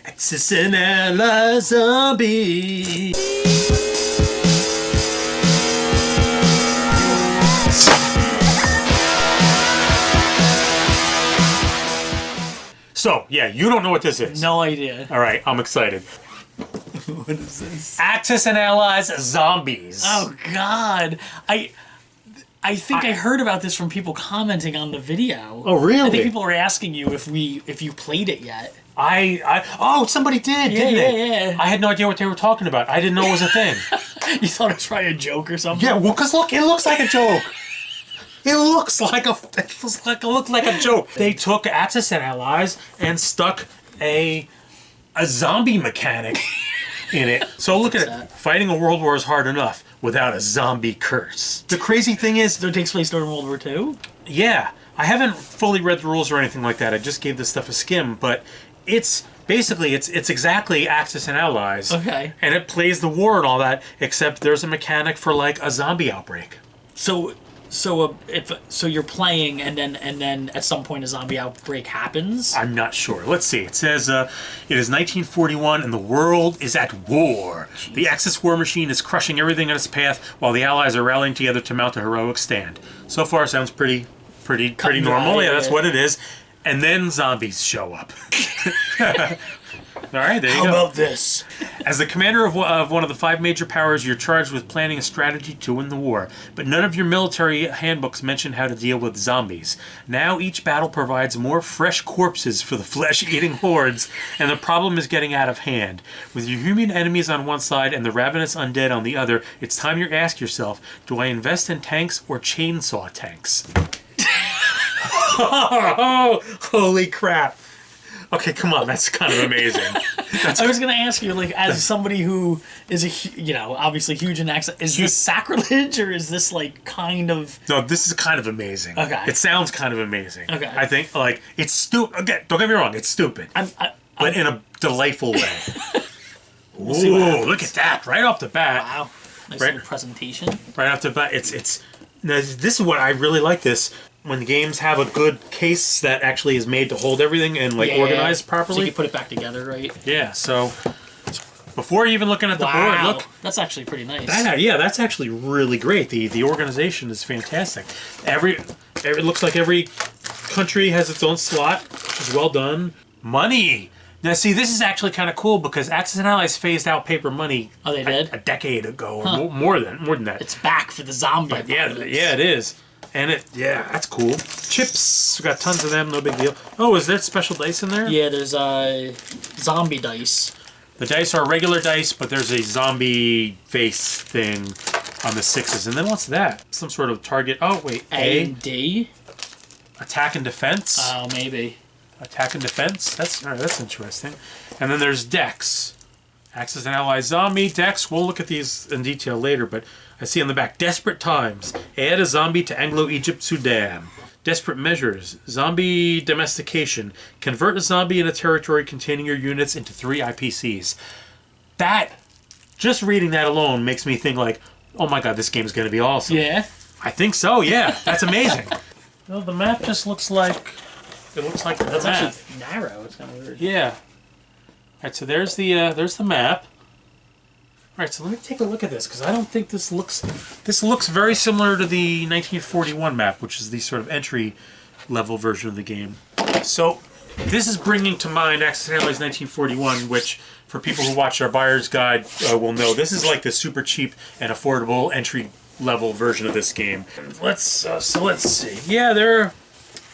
Axis and Allies Zombie. So, yeah, you don't know what this is. No idea. All right, I'm excited. What is this? Axis and Allies Zombies. Oh, God. I think I heard about this from people commenting on the video. Oh, really? I think people were asking you if you played it yet. Oh, somebody did, didn't they? Yeah. I had no idea what they were talking about. I didn't know it was a thing. You thought it was probably a joke or something? Yeah, well, because look, it looks like a joke. It looks like a joke. They took Axis and Allies and stuck a zombie mechanic in it. So look at it. Fighting a world war is hard enough without a zombie curse. The crazy thing is... So it takes place during World War II? Yeah. I haven't fully read the rules or anything like that. I just gave this stuff a skim, but it's... Basically, it's exactly Axis and Allies. Okay. And it plays the war and all that, except there's a mechanic for, like, a zombie outbreak. So you're playing, and then at some point a zombie outbreak happens? I'm not sure. Let's see. It says it is 1941 and the world is at war. Jeez. The Axis war machine is crushing everything in its path while the Allies are rallying together to mount a heroic stand. So far, sounds pretty normal. Yeah, that's what it is. And then zombies show up. All right, there you go. How about this? As the commander of one of the 5 major powers, you're charged with planning a strategy to win the war. But none of your military handbooks mention how to deal with zombies. Now each battle provides more fresh corpses for the flesh-eating hordes, and the problem is getting out of hand. With your human enemies on one side and the ravenous undead on the other, it's time you ask yourself, do I invest in tanks or chainsaw tanks? Oh, holy crap. Okay, come on, that's kind of amazing. I was going to ask you, like, as somebody who is, obviously huge in accent, is this sacrilege, or is this, like, kind of... No, this is kind of amazing. Okay. It sounds kind of amazing. Okay. I think, like, it's stupid. Okay, don't get me wrong, it's stupid. But in a delightful way. Ooh, look at that, right off the bat. Wow. Nice little presentation. Right off the bat, it's this is what I really like this. When the games have a good case that actually is made to hold everything and organized properly. So you can put it back together, right? Yeah, so before even looking at the board, look. That's actually pretty nice. That's actually really great. The organization is fantastic. It looks like every country has its own slot, which is well done. Money. Now, see, this is actually kind of cool because Axis and Allies phased out paper money. Oh, they did? A decade ago, or more than that. It's back for the zombie. Yeah, it is. And that's cool. Chips, we got tons of them, no big deal. Oh, is there special dice in there? Yeah, there's zombie dice. The dice are regular dice, but there's a zombie face thing on the 6s. And then what's that? Some sort of target. Oh, wait. A and D? Attack and defense. Oh, maybe. Attack and defense. That's interesting. And then there's decks. Axis and Allies zombie decks. We'll look at these in detail later, but I see on the back, desperate times. Add a zombie to Anglo-Egypt, Sudan. Desperate measures. Zombie domestication. Convert a zombie in a territory containing your units into 3 IPCs. Just reading that alone makes me think like, oh my god, this game's going to be awesome. Yeah? I think so, yeah. That's amazing. Well, the map just looks like... It looks like that's actually narrow. It's kind of weird. Yeah. All right, so there's the map. All right, so let me take a look at this because I don't think this looks very similar to the 1941 map, which is the sort of entry level version of the game. So this is bringing to mind Axis and Allies 1941, which for people who watch our buyer's guide will know this is like the super cheap and affordable entry level version of this game. Let's see. Yeah,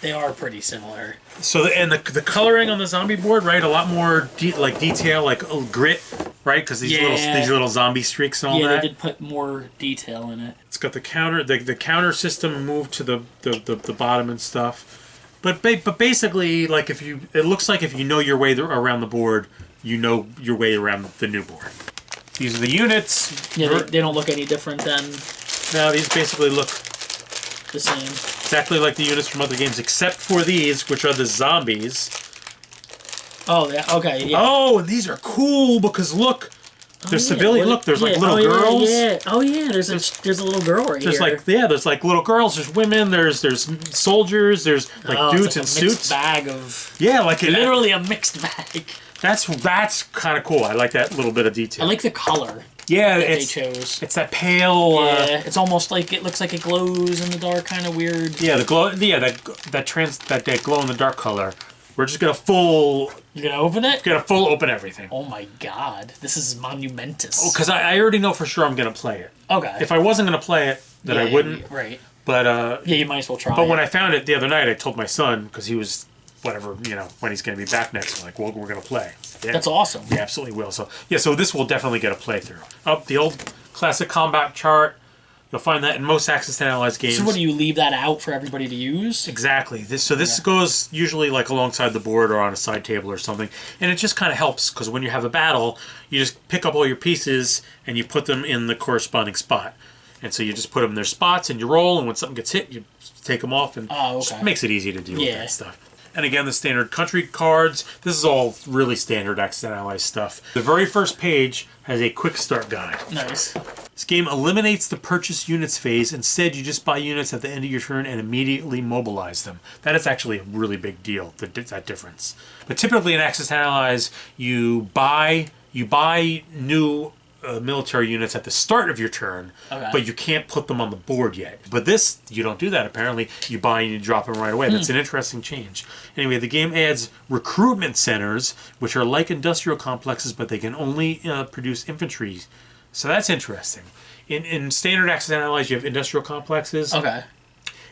they are pretty similar. So the coloring on the zombie board, right? A lot more detail, like grit, right? Because these little zombie streaks and all that. Yeah, they did put more detail in it. It's got the counter. The counter system moved to the bottom and stuff. But basically, like it looks like if you know your way around the board, you know your way around the new board. These are the units. Yeah, they don't look any different than. No, these basically look the same. Exactly like the units from other games, except for these, which are the zombies. Oh, yeah, okay, yeah. Oh, and these are cool because look, there's civilian. Look, there's like little girls. Yeah. Oh yeah, there's a little girl right here. There's like little girls. There's women. There's soldiers. There's like dudes in suits. Mixed bag of. Yeah, like literally a mixed bag. That's kind of cool. I like that little bit of detail. I like the color. Yeah, that they chose. It's that pale. Yeah, it's almost like it looks like it glows in the dark, kind of weird. Yeah, the glow. Yeah, that glow in the dark color. We're just gonna full. You're gonna open it? Gonna full open everything. Oh my god, this is monumentous. Oh, because I already know for sure I'm gonna play it. Okay. If I wasn't gonna play it, then I wouldn't. Right. But yeah, you might as well try. But when I found it the other night, I told my son because he was whatever when he's gonna be back next. I'm like, well, we're gonna play. Yeah. That's awesome. We absolutely will. So yeah, so this will definitely get a playthrough. The old classic combat chart. You'll find that in most Axis and Allies games. So what, do you leave that out for everybody to use? Exactly. This goes usually like alongside the board or on a side table or something, and it just kind of helps because when you have a battle, you just pick up all your pieces and you put them in the corresponding spot. And so you just put them in their spots and you roll, and when something gets hit, you take them off, and just makes it easy to deal with that stuff. And again, the standard country cards. This is all really standard Axis and Allies stuff. The very first page has a quick start guide. Nice. This game eliminates the purchase units phase. Instead, you just buy units at the end of your turn and immediately mobilize them. That is actually a really big deal, that difference. But typically in Axis and Allies, you buy new military units at the start of your turn, but you can't put them on the board yet. But this, you don't do that apparently. You buy and you drop them right away. That's an interesting change. Anyway, the game adds recruitment centers, which are like industrial complexes, but they can only produce infantry. So that's interesting. In standard Axis and Allies, you have industrial complexes. Okay.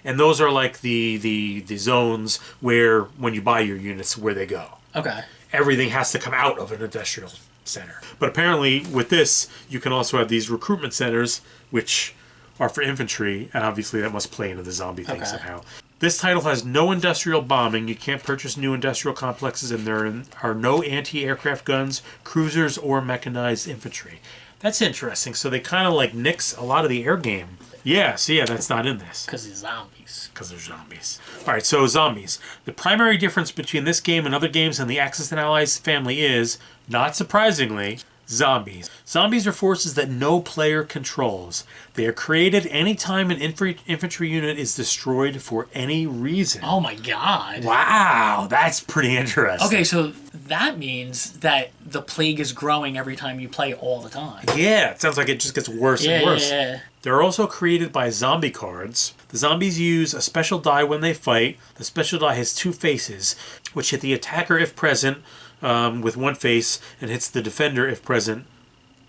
And those are like the zones where, when you buy your units, where they go. Okay. Everything has to come out of an industrial center. But apparently with this, you can also have these recruitment centers, which are for infantry, and obviously that must play into the zombie thing somehow. This title has no industrial bombing. You can't purchase new industrial complexes, and there are no anti-aircraft guns, cruisers, or mechanized infantry. That's interesting. So they kind of like nix a lot of the air game. Yeah, so yeah, that's not in this. Because it's zombies. Because they're zombies. Alright, so zombies. The primary difference between this game and other games in the Axis and Allies family is, not surprisingly, zombies. Zombies are forces that no player controls. They are created anytime an infantry unit is destroyed for any reason. Oh my god. Wow, that's pretty interesting. Okay, so that means that the plague is growing every time you play all the time. Yeah, it sounds like it just gets worse and worse. Yeah. They're also created by zombie cards. The zombies use a special die when they fight. The special die has two faces, which hit the attacker if present with one face, and hits the defender if present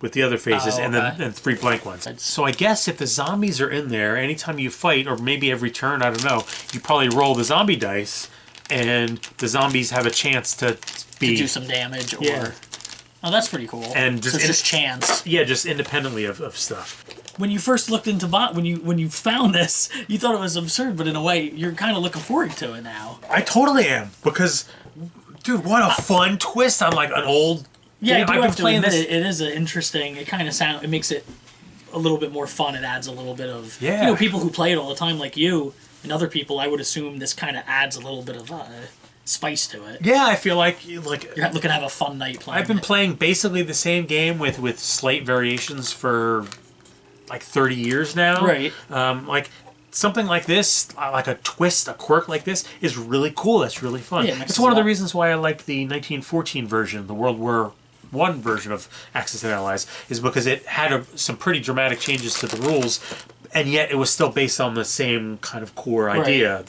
with the other faces, and then three blank ones. So I guess if the zombies are in there, anytime you fight, or maybe every turn, I don't know, you probably roll the zombie dice, and the zombies have a chance to do some damage. Or oh, that's pretty cool. And just chance. Yeah, just independently of stuff. When you first looked into when you found this, you thought it was absurd, but in a way, you're kind of looking forward to it now. I totally am, because, dude, what a fun twist on like an old. Yeah, I've been playing this. It is an interesting. It kind of it makes it a little bit more fun. It adds a little bit of people who play it all the time, like you and other people. I would assume this kind of adds a little bit of spice to it. Yeah, I feel like you're looking to have a fun night playing. I've been playing basically the same game with slight variations for like 30 years now. Right. Like something like this, like a twist, a quirk like this, is really cool. That's really fun. Yeah, it's one of the reasons why I liked the 1914 version, the World War I version of Axis and Allies, is because it had some pretty dramatic changes to the rules, and yet it was still based on the same kind of core idea. Right.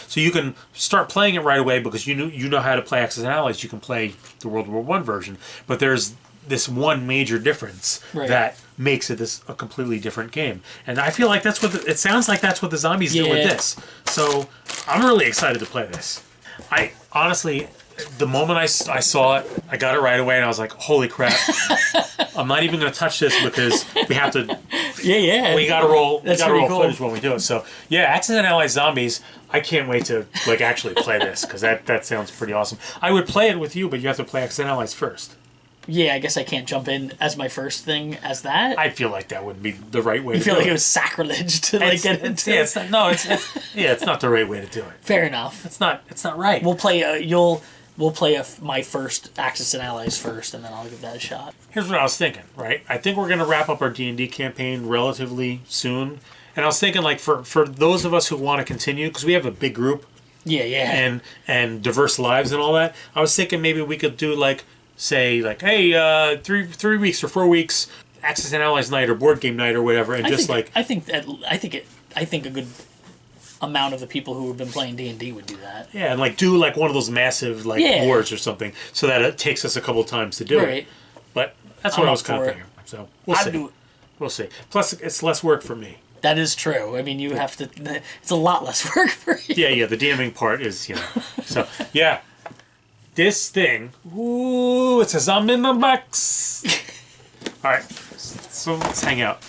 So you can start playing it right away because you know how to play Axis and Allies. You can play the World War I version, but there's this one major difference that makes it a completely different game, and I feel like that's what it sounds like. That's what the zombies do with this. So I'm really excited to play this. I honestly, the moment I saw it, I got it right away, and I was like, "Holy crap!" I'm not even going to touch this because we have to. We got to roll. We got to roll footage when we do it. So yeah, Axis and Allies Zombies. I can't wait to like actually play this because that sounds pretty awesome. I would play it with you, but you have to play Axis and Allies first. Yeah, I guess I can't jump in as my first thing as that. I feel like that wouldn't be the right way to do it. You feel like it was sacrilege to get into it? It's not the right way to do it. Fair enough. It's not right. We'll play my first Axis and Allies first, and then I'll give that a shot. Here's what I was thinking, right? I think we're going to wrap up our D&D campaign relatively soon. And I was thinking, like, for those of us who want to continue, because we have a big group. Yeah. And diverse lives and all that, I was thinking maybe we could do, like, say like, hey, 3 weeks or 4 weeks, Access and Allies night or board game night or whatever, and I think a good amount of the people who have been playing D&D would do that. Yeah, and like do like one of those massive like wars or something, so that it takes us a couple times to do it. But that's what I was kind of thinking. So we'll see. We'll see. Plus, it's less work for me. That is true. I mean, you have to. It's a lot less work for you. Yeah. The DMing part is, So yeah, this thing. Ooh, it says I'm in the box. All right, so let's hang out.